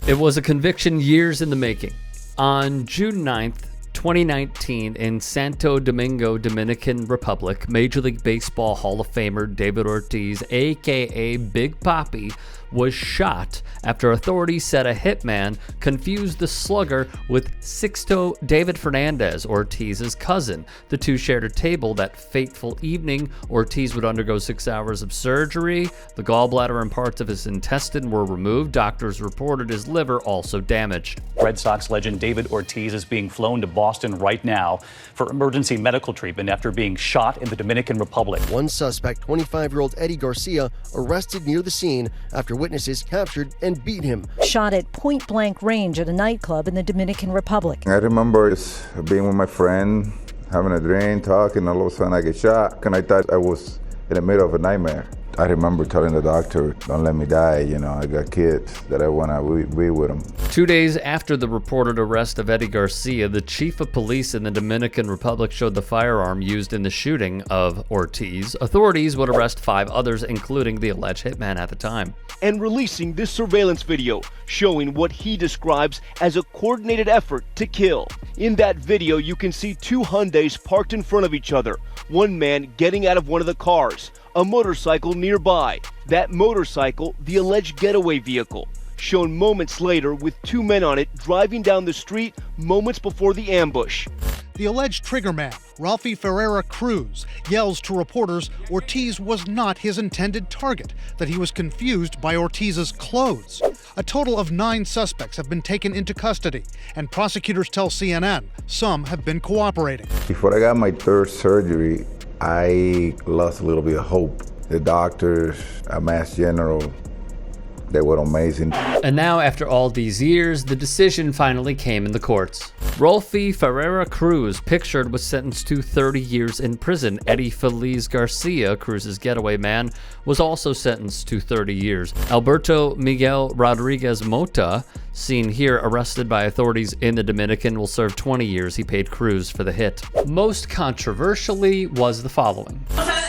It was a conviction years in the making. On June 9th, 2019, in Santo Domingo, Dominican Republic, Major League Baseball Hall of Famer David Ortiz, aka Big Papi, was shot after authorities said a hitman confused the slugger with Sixto David Fernandez, Ortiz's cousin. The two shared a table that fateful evening. Ortiz would undergo 6 hours of surgery. The gallbladder and parts of his intestine were removed. Doctors reported his liver also damaged. Red Sox legend David Ortiz is being flown to Boston right now for emergency medical treatment after being shot in the Dominican Republic. One suspect, 25-year-old Eddie Garcia, arrested near the scene after witnesses captured and beat him. Shot at point-blank range at a nightclub in the Dominican Republic. I remember just being with my friend, having a drink, talking, all of a sudden I get shot, and I thought I was in the middle of a nightmare. I remember telling the doctor, don't let me die, I got kids that I want to be with them. 2 days after the reported arrest of Eddie Garcia, the chief of police in the Dominican Republic showed the firearm used in the shooting of Ortiz. Authorities would arrest 5 others, including the alleged hitman at the time. And releasing this surveillance video showing what he describes as a coordinated effort to kill. In that video, you can see 2 Hyundais parked in front of each other. One man getting out of one of the cars. A motorcycle nearby. That motorcycle, the alleged getaway vehicle, shown moments later with 2 men on it driving down the street moments before the ambush. The alleged triggerman, Ralphie Ferreira Cruz, yells to reporters Ortiz was not his intended target, that he was confused by Ortiz's clothes. A total of 9 suspects have been taken into custody, and prosecutors tell CNN some have been cooperating. Before I got my 3rd surgery, I lost a little bit of hope. The doctors, Mass General, they were amazing. And now, after all these years, the decision finally came in the courts. Ralphie Ferreira Cruz, pictured, was sentenced to 30 years in prison. Eddie Feliz Garcia, Cruz's getaway man, was also sentenced to 30 years. Alberto Miguel Rodriguez Mota, seen here arrested by authorities in the Dominican, will serve 20 years. He paid Cruz for the hit. Most controversially was the following.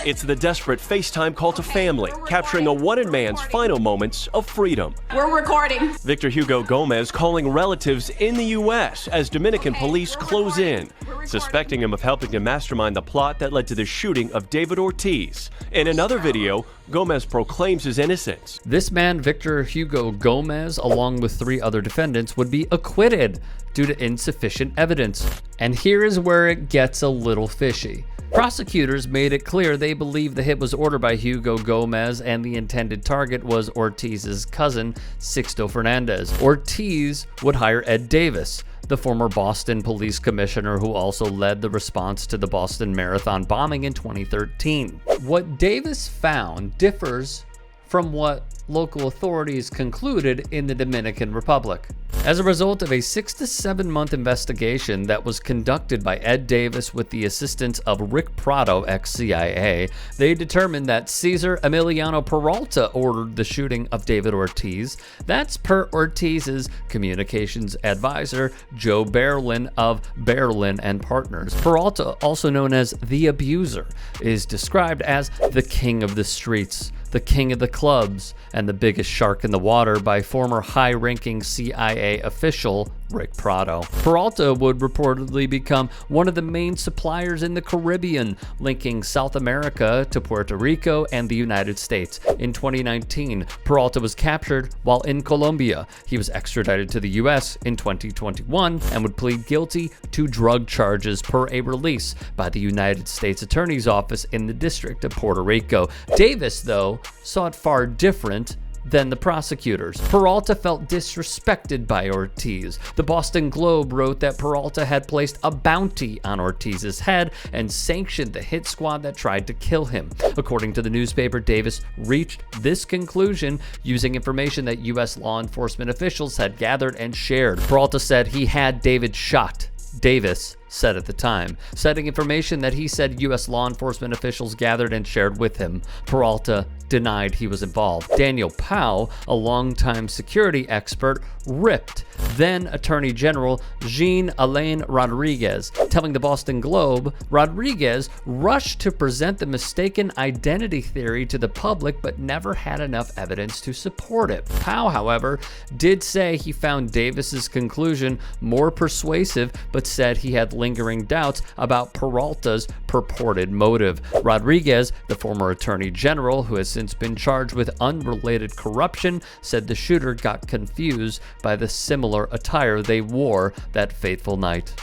It's the desperate FaceTime call to family, capturing a wanted man's final moments of freedom. We're recording. Victor Hugo Gomez calling relatives in the U.S. as Dominican police close in, suspecting him of helping to mastermind the plot that led to the shooting of David Ortiz. In another video, Gomez proclaims his innocence. This man, Victor Hugo Gomez, along with 3 other defendants, would be acquitted due to insufficient evidence. And here is where it gets a little fishy. Prosecutors made it clear they believe the hit was ordered by Hugo Gomez and the intended target was Ortiz's cousin, Sixto Fernandez. Ortiz would hire Ed Davis, the former Boston police commissioner who also led the response to the Boston Marathon bombing in 2013. What Davis found differs from what local authorities concluded in the Dominican Republic. As a result of a 6 to 7 month investigation that was conducted by Ed Davis with the assistance of Rick Prado, ex-CIA, they determined that Cesar Emiliano Peralta ordered the shooting of David Ortiz. That's per Ortiz's communications advisor, Joe Berlin of Berlin and Partners. Peralta, also known as the Abuser, is described as the king of the streets, the king of the clubs, and the biggest shark in the water by former high-ranking CIA official Rick Prado. Peralta would reportedly become one of the main suppliers in the Caribbean, linking South America to Puerto Rico and the United States. In 2019, Peralta was captured while in Colombia. He was extradited to the U.S. in 2021 and would plead guilty to drug charges per a release by the United States Attorney's Office in the District of Puerto Rico. Davis, though, saw it far different than the prosecutors. Peralta felt disrespected by Ortiz. The Boston Globe wrote that Peralta had placed a bounty on Ortiz's head and sanctioned the hit squad that tried to kill him. According to the newspaper, Davis reached this conclusion using information that U.S. law enforcement officials had gathered and shared. Peralta said he had David shot. Davis said at the time, citing information that he said U.S. law enforcement officials gathered and shared with him. Peralta denied he was involved. Daniel Powell, a longtime security expert, ripped then Attorney General Jean-Alain Rodriguez, telling the Boston Globe Rodriguez rushed to present the mistaken identity theory to the public but never had enough evidence to support it. Powell, however, did say he found Davis's conclusion more persuasive but said he had lingering doubts about Peralta's purported motive. Rodriguez, the former Attorney General who has since been charged with unrelated corruption, said the shooter got confused by the similar attire they wore that fateful night.